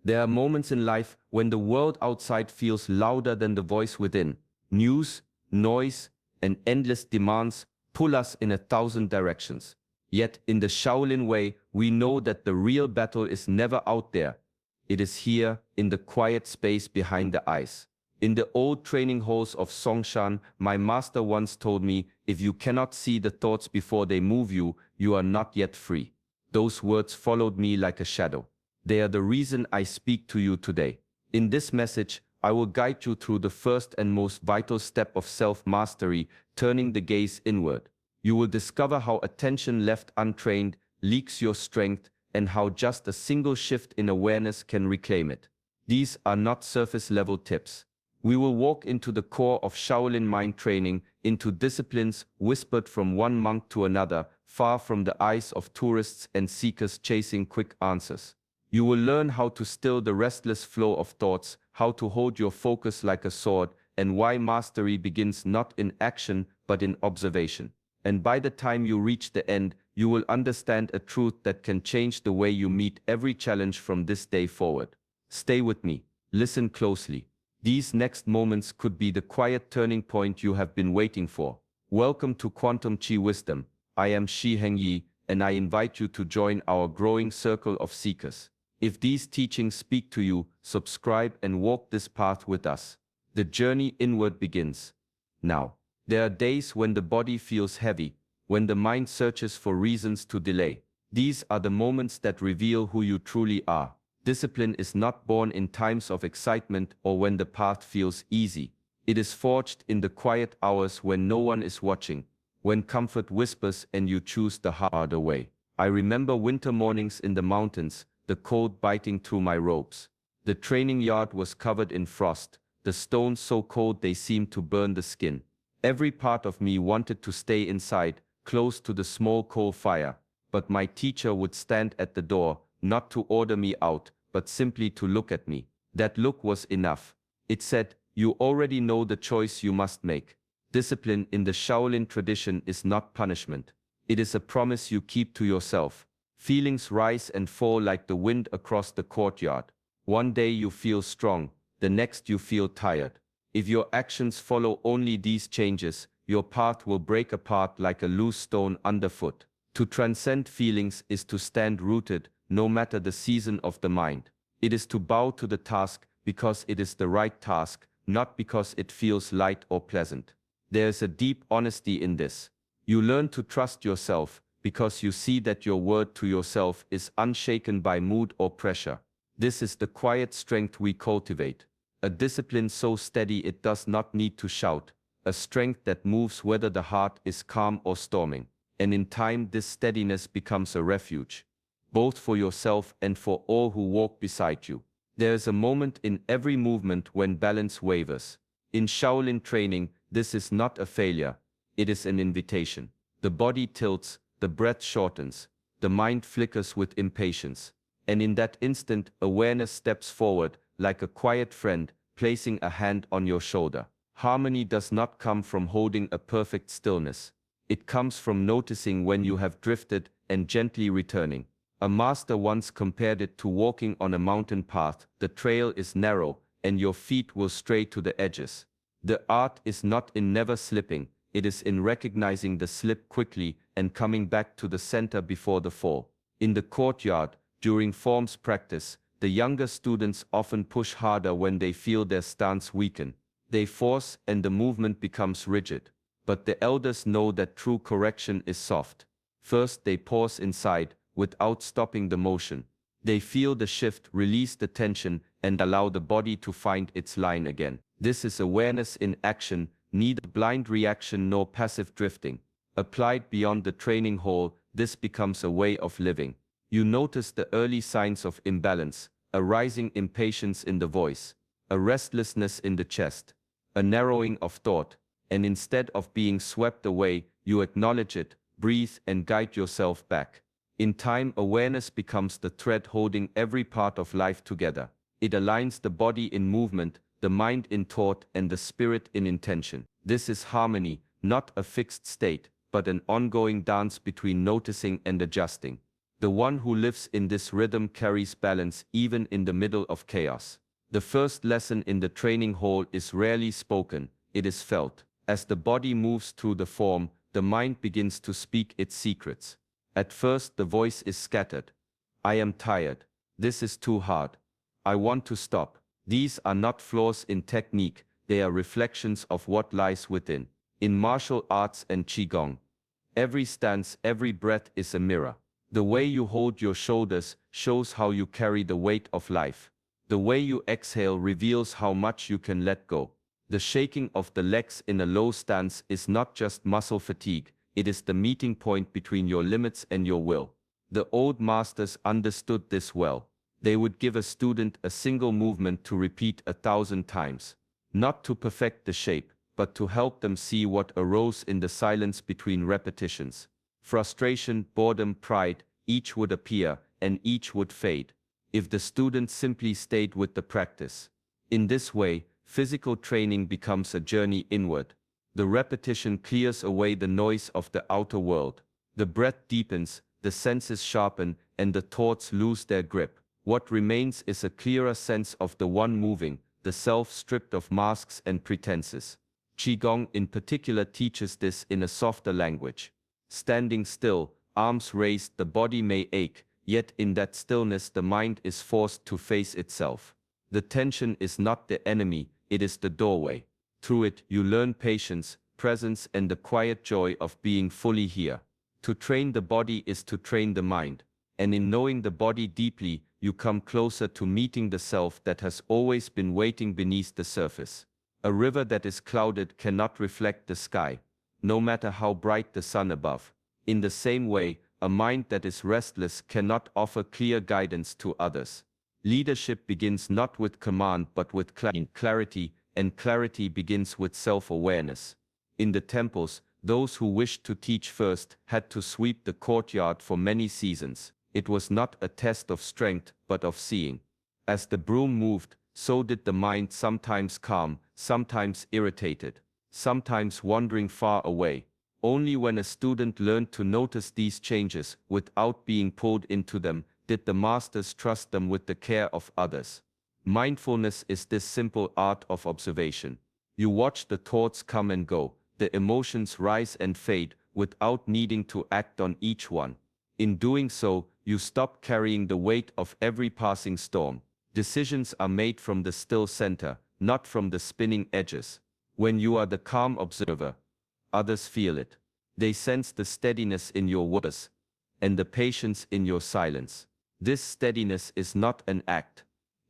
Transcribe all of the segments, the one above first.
There are moments in life when the world outside feels louder than the voice within. News, noise, and endless demands pull us in 1,000 directions. Yet, in the Shaolin way, we know that the real battle is never out there. It is here, in the quiet space behind the eyes. In the old training halls of Songshan, my master once told me, if you cannot see the thoughts before they move you, you are not yet free. Those words followed me like a shadow. They are the reason I speak to you today. In this message, I will guide you through the first and most vital step of self-mastery, turning the gaze inward. You will discover how attention left untrained leaks your strength and how just a single shift in awareness can reclaim it. These are not surface-level tips. We will walk into the core of Shaolin mind training, into disciplines whispered from one monk to another, far from the eyes of tourists and seekers chasing quick answers. You will learn how to still the restless flow of thoughts, how to hold your focus like a sword, and why mastery begins not in action but in observation. And by the time you reach the end, you will understand a truth that can change the way you meet every challenge from this day forward. Stay with me. Listen closely. These next moments could be the quiet turning point you have been waiting for. Welcome to Quantum Chi Wisdom. I am Shi Hengyi, and I invite you to join our growing circle of seekers. If these teachings speak to you, subscribe and walk this path with us. The journey inward begins now. There are days when the body feels heavy, when the mind searches for reasons to delay. These are the moments that reveal who you truly are. Discipline is not born in times of excitement or when the path feels easy. It is forged in the quiet hours when no one is watching, when comfort whispers and you choose the harder way. I remember winter mornings in the mountains, the cold biting through my robes. The training yard was covered in frost, the stones so cold they seemed to burn the skin. Every part of me wanted to stay inside, close to the small coal fire, but my teacher would stand at the door, not to order me out, but simply to look at me. That look was enough. It said, you already know the choice you must make. Discipline in the Shaolin tradition is not punishment. It is a promise you keep to yourself. Feelings rise and fall like the wind across the courtyard. One day you feel strong, the next you feel tired. If your actions follow only these changes, your path will break apart like a loose stone underfoot. To transcend feelings is to stand rooted, no matter the season of the mind. It is to bow to the task because it is the right task, not because it feels light or pleasant. There is a deep honesty in this. You learn to trust yourself because you see that your word to yourself is unshaken by mood or pressure. This is the quiet strength we cultivate. A discipline so steady it does not need to shout. A strength that moves whether the heart is calm or storming. And in time this steadiness becomes a refuge, both for yourself and for all who walk beside you. There is a moment in every movement when balance wavers. In Shaolin training, this is not a failure, it is an invitation. The body tilts, the breath shortens, the mind flickers with impatience. And in that instant, awareness steps forward, like a quiet friend, placing a hand on your shoulder. Harmony does not come from holding a perfect stillness. It comes from noticing when you have drifted and gently returning. A master once compared it to walking on a mountain path. The trail is narrow, and your feet will stray to the edges. The art is not in never slipping, it is in recognizing the slip quickly and coming back to the center before the fall. In the courtyard, during forms practice, the younger students often push harder when they feel their stance weaken. They force and the movement becomes rigid. But the elders know that true correction is soft. First they pause inside, without stopping the motion. They feel the shift, release the tension, and allow the body to find its line again. This is awareness in action, neither blind reaction nor passive drifting. Applied beyond the training hall, this becomes a way of living. You notice the early signs of imbalance, a rising impatience in the voice, a restlessness in the chest, a narrowing of thought, and instead of being swept away, you acknowledge it, breathe and guide yourself back. In time, awareness becomes the thread holding every part of life together. It aligns the body in movement, the mind in thought, and the spirit in intention. This is harmony, not a fixed state, but an ongoing dance between noticing and adjusting. The one who lives in this rhythm carries balance even in the middle of chaos. The first lesson in the training hall is rarely spoken, it is felt. As the body moves through the form, the mind begins to speak its secrets. At first the voice is scattered. I am tired. This is too hard. I want to stop. These are not flaws in technique, they are reflections of what lies within. In martial arts and qigong, every stance, every breath is a mirror. The way you hold your shoulders shows how you carry the weight of life. The way you exhale reveals how much you can let go. The shaking of the legs in a low stance is not just muscle fatigue, it is the meeting point between your limits and your will. The old masters understood this well. They would give a student a single movement to repeat 1,000 times. Not to perfect the shape, but to help them see what arose in the silence between repetitions. Frustration, boredom, pride, each would appear, and each would fade, if the student simply stayed with the practice. In this way, physical training becomes a journey inward. The repetition clears away the noise of the outer world. The breath deepens, the senses sharpen, and the thoughts lose their grip. What remains is a clearer sense of the one moving, the self stripped of masks and pretenses. Qigong in particular teaches this in a softer language. Standing still, arms raised, the body may ache, yet in that stillness the mind is forced to face itself. The tension is not the enemy, it is the doorway. Through it, you learn patience, presence, and the quiet joy of being fully here. To train the body is to train the mind, and in knowing the body deeply, you come closer to meeting the self that has always been waiting beneath the surface. A river that is clouded cannot reflect the sky, no matter how bright the sun above. In the same way, a mind that is restless cannot offer clear guidance to others. Leadership begins not with command but with clarity, and clarity begins with self-awareness. In the temples, those who wished to teach first had to sweep the courtyard for many seasons. It was not a test of strength, but of seeing. As the broom moved, so did the mind, sometimes calm, sometimes irritated, sometimes wandering far away. Only when a student learned to notice these changes without being pulled into them did the masters trust them with the care of others. Mindfulness is this simple art of observation. You watch the thoughts come and go, the emotions rise and fade, without needing to act on each one. In doing so, you stop carrying the weight of every passing storm. Decisions are made from the still center, not from the spinning edges. When you are the calm observer, others feel it. They sense the steadiness in your words and the patience in your silence. This steadiness is not an act.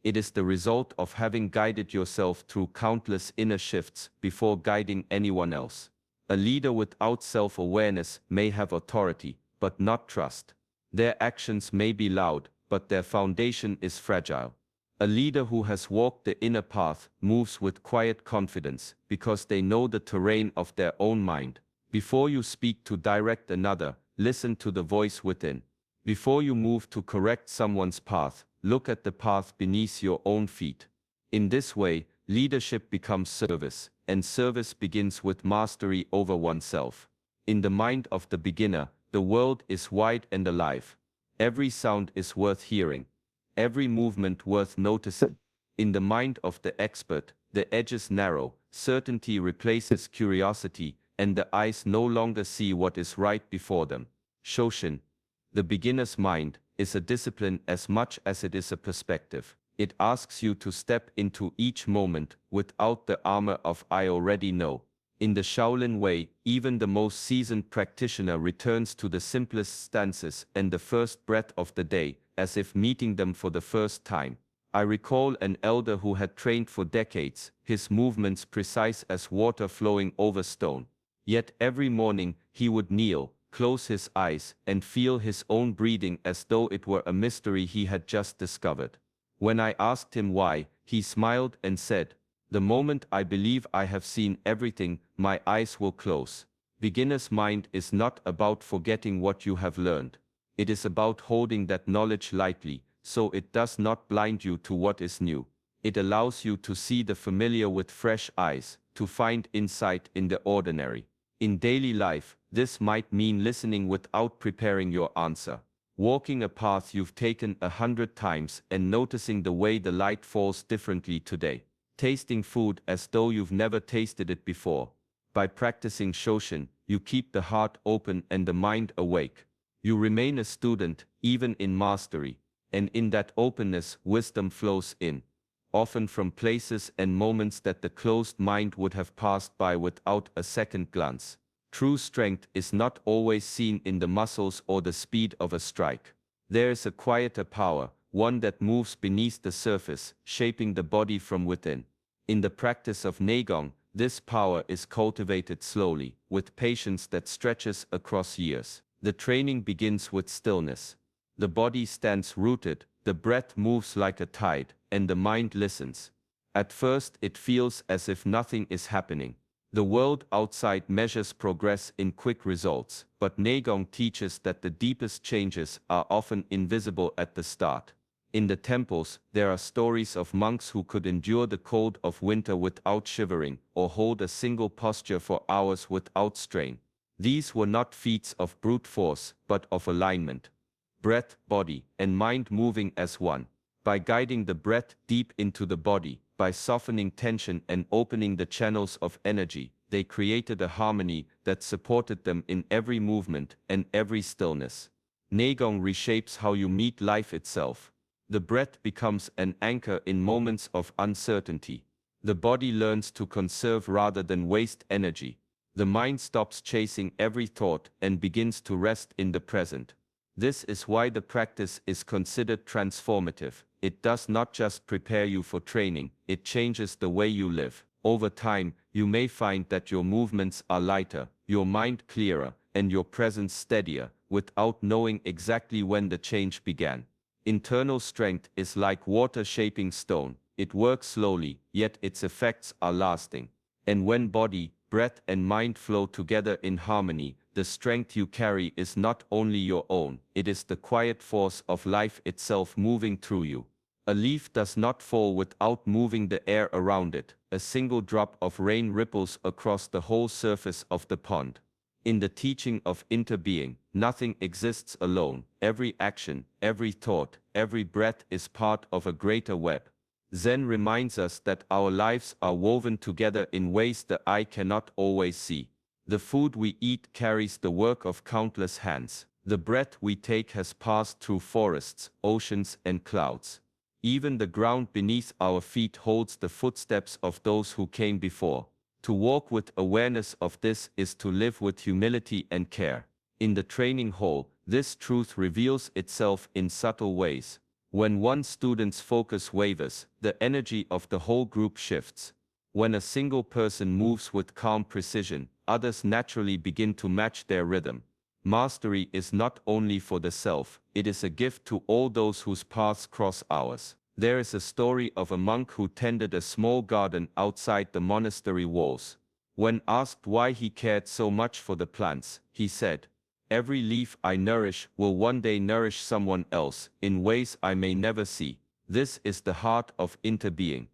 It is the result of having guided yourself through countless inner shifts before guiding anyone else. A leader without self-awareness may have authority, but not trust. Their actions may be loud, but their foundation is fragile. A leader who has walked the inner path moves with quiet confidence because they know the terrain of their own mind. Before you speak to direct another, listen to the voice within. Before you move to correct someone's path, look at the path beneath your own feet. In this way, leadership becomes service, and service begins with mastery over oneself. In the mind of the beginner, the world is wide and alive. Every sound is worth hearing. Every movement worth noticing. In the mind of the expert, the edges narrow, certainty replaces curiosity, and the eyes no longer see what is right before them. Shoshin, the beginner's mind, is a discipline as much as it is a perspective. It asks you to step into each moment without the armor of "I already know." In the Shaolin way, even the most seasoned practitioner returns to the simplest stances and the first breath of the day, as if meeting them for the first time. I recall an elder who had trained for decades, his movements precise as water flowing over stone. Yet every morning he would kneel, close his eyes, and feel his own breathing as though it were a mystery he had just discovered. When I asked him why, he smiled and said, "The moment I believe I have seen everything, my eyes will close." Beginner's mind is not about forgetting what you have learned. It is about holding that knowledge lightly, so it does not blind you to what is new. It allows you to see the familiar with fresh eyes, to find insight in the ordinary. In daily life, this might mean listening without preparing your answer. Walking a path you've taken 100 times and noticing the way the light falls differently today. Tasting food as though you've never tasted it before. By practicing Shoshin, you keep the heart open and the mind awake. You remain a student, even in mastery, and in that openness wisdom flows in, often from places and moments that the closed mind would have passed by without a second glance. True strength is not always seen in the muscles or the speed of a strike. There is a quieter power, one that moves beneath the surface, shaping the body from within. In the practice of Neigong, this power is cultivated slowly, with patience that stretches across years. The training begins with stillness. The body stands rooted, the breath moves like a tide, and the mind listens. At first it feels as if nothing is happening. The world outside measures progress in quick results, but Neigong teaches that the deepest changes are often invisible at the start. In the temples, there are stories of monks who could endure the cold of winter without shivering, or hold a single posture for hours without strain. These were not feats of brute force, but of alignment. Breath, body, and mind moving as one. By guiding the breath deep into the body, by softening tension and opening the channels of energy, they created a harmony that supported them in every movement and every stillness. Neigong reshapes how you meet life itself. The breath becomes an anchor in moments of uncertainty. The body learns to conserve rather than waste energy. The mind stops chasing every thought and begins to rest in the present. This is why the practice is considered transformative. It does not just prepare you for training, it changes the way you live. Over time, you may find that your movements are lighter, your mind clearer, and your presence steadier, without knowing exactly when the change began. Internal strength is like water shaping stone. It works slowly, yet its effects are lasting. And when body, breath, and mind flow together in harmony, the strength you carry is not only your own, it is the quiet force of life itself moving through you. A leaf does not fall without moving the air around it. A single drop of rain ripples across the whole surface of the pond. In the teaching of interbeing, nothing exists alone. Every action, every thought, every breath is part of a greater web. Zen reminds us that our lives are woven together in ways the eye cannot always see. The food we eat carries the work of countless hands. The breath we take has passed through forests, oceans, and clouds. Even the ground beneath our feet holds the footsteps of those who came before. To walk with awareness of this is to live with humility and care. In the training hall, this truth reveals itself in subtle ways. When one student's focus wavers, the energy of the whole group shifts. When a single person moves with calm precision, others naturally begin to match their rhythm. Mastery is not only for the self, it is a gift to all those whose paths cross ours. There is a story of a monk who tended a small garden outside the monastery walls. When asked why he cared so much for the plants, he said, "Every leaf I nourish will one day nourish someone else in ways I may never see." This is the heart of interbeing,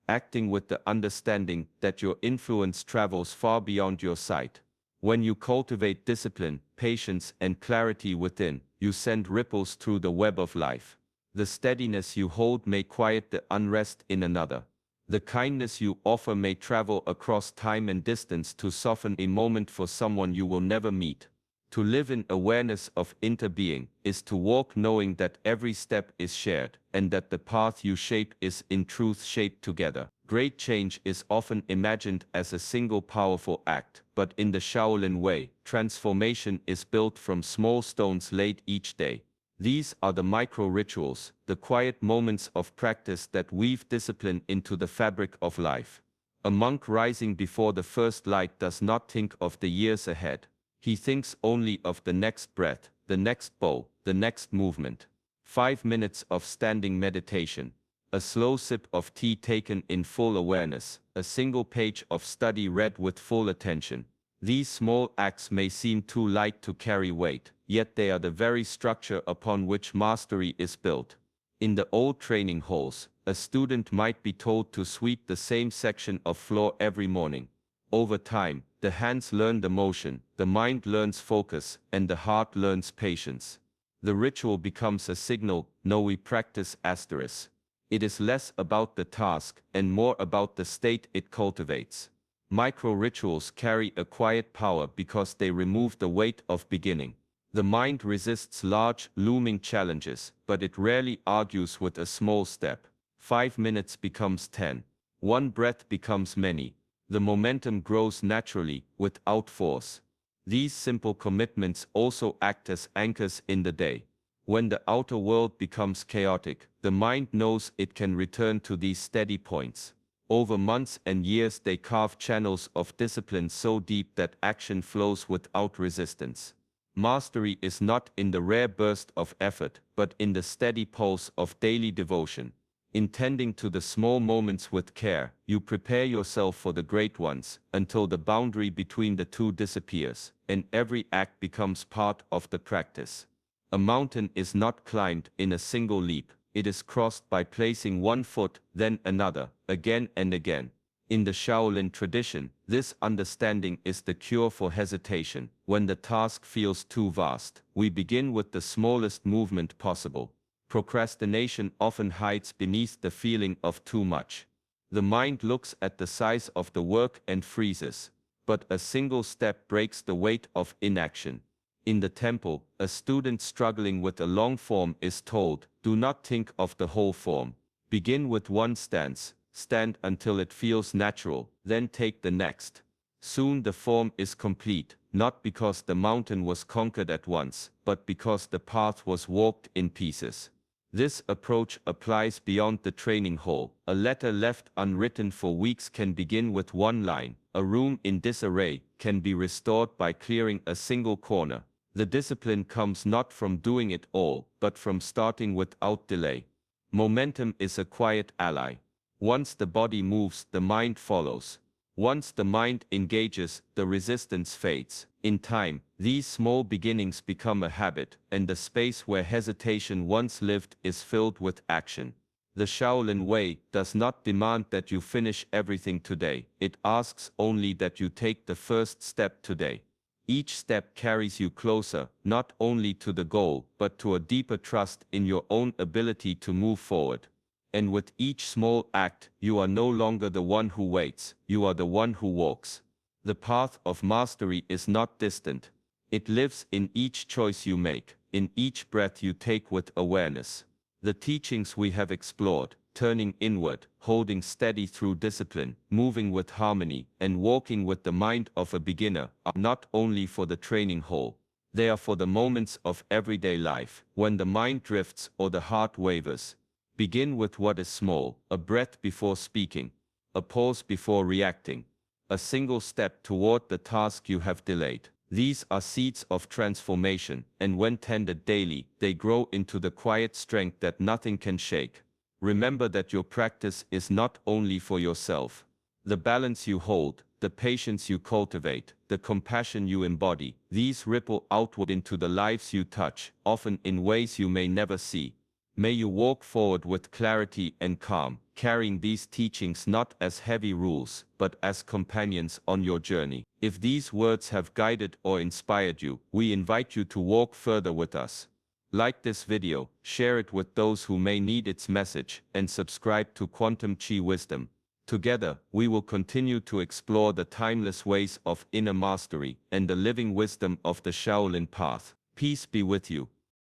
acting with the understanding that your influence travels far beyond your sight. When you cultivate discipline, patience, and clarity within, you send ripples through the web of life. The steadiness you hold may quiet the unrest in another. The kindness you offer may travel across time and distance to soften a moment for someone you will never meet. To live in awareness of interbeing is to walk knowing that every step is shared, and that the path you shape is in truth shaped together. Great change is often imagined as a single powerful act, but in the Shaolin way, transformation is built from small stones laid each day. These are the micro-rituals, the quiet moments of practice that weave discipline into the fabric of life. A monk rising before the first light does not think of the years ahead. He thinks only of the next breath, the next bow, the next movement. 5 minutes of standing meditation. A slow sip of tea taken in full awareness, a single page of study read with full attention. These small acts may seem too light to carry weight, yet they are the very structure upon which mastery is built. In the old training halls, a student might be told to sweep the same section of floor every morning. Over time, the hands learn the motion, the mind learns focus, and the heart learns patience. The ritual becomes a signal, no we practice asterisk. It is less about the task and more about the state it cultivates. Micro-rituals carry a quiet power because they remove the weight of beginning. The mind resists large, looming challenges, but it rarely argues with a small step. 5 minutes becomes 10. One breath becomes many. The momentum grows naturally, without force. These simple commitments also act as anchors in the day. When the outer world becomes chaotic, the mind knows it can return to these steady points. Over months and years they carve channels of discipline so deep that action flows without resistance. Mastery is not in the rare burst of effort, but in the steady pulse of daily devotion. In tending to the small moments with care, you prepare yourself for the great ones, until the boundary between the two disappears, and every act becomes part of the practice. A mountain is not climbed in a single leap, it is crossed by placing one foot, then another, again and again. In the Shaolin tradition, this understanding is the cure for hesitation. When the task feels too vast, we begin with the smallest movement possible. Procrastination often hides beneath the feeling of too much. The mind looks at the size of the work and freezes. But a single step breaks the weight of inaction. In the temple, a student struggling with a long form is told, do not think of the whole form. Begin with one stance, stand until it feels natural, then take the next. Soon the form is complete, not because the mountain was conquered at once, but because the path was walked in pieces. This approach applies beyond the training hall. A letter left unwritten for weeks can begin with one line. A room in disarray can be restored by clearing a single corner. The discipline comes not from doing it all, but from starting without delay. Momentum is a quiet ally. Once the body moves, the mind follows. Once the mind engages, the resistance fades. In time, these small beginnings become a habit, and the space where hesitation once lived is filled with action. The Shaolin way does not demand that you finish everything today. It asks only that you take the first step today. Each step carries you closer, not only to the goal, but to a deeper trust in your own ability to move forward. And with each small act, you are no longer the one who waits, you are the one who walks. The path of mastery is not distant. It lives in each choice you make, in each breath you take with awareness. The teachings we have explored, turning inward, holding steady through discipline, moving with harmony, and walking with the mind of a beginner, are not only for the training hall. They are for the moments of everyday life, when the mind drifts or the heart wavers. Begin with what is small, a breath before speaking, a pause before reacting, a single step toward the task you have delayed. These are seeds of transformation, and when tended daily, they grow into the quiet strength that nothing can shake. Remember that your practice is not only for yourself. The balance you hold, the patience you cultivate, the compassion you embody, these ripple outward into the lives you touch, often in ways you may never see. May you walk forward with clarity and calm, carrying these teachings not as heavy rules, but as companions on your journey. If these words have guided or inspired you, we invite you to walk further with us. Like this video, share it with those who may need its message, and subscribe to Quantum Chi Wisdom. Together, we will continue to explore the timeless ways of inner mastery and the living wisdom of the Shaolin path. Peace be with you.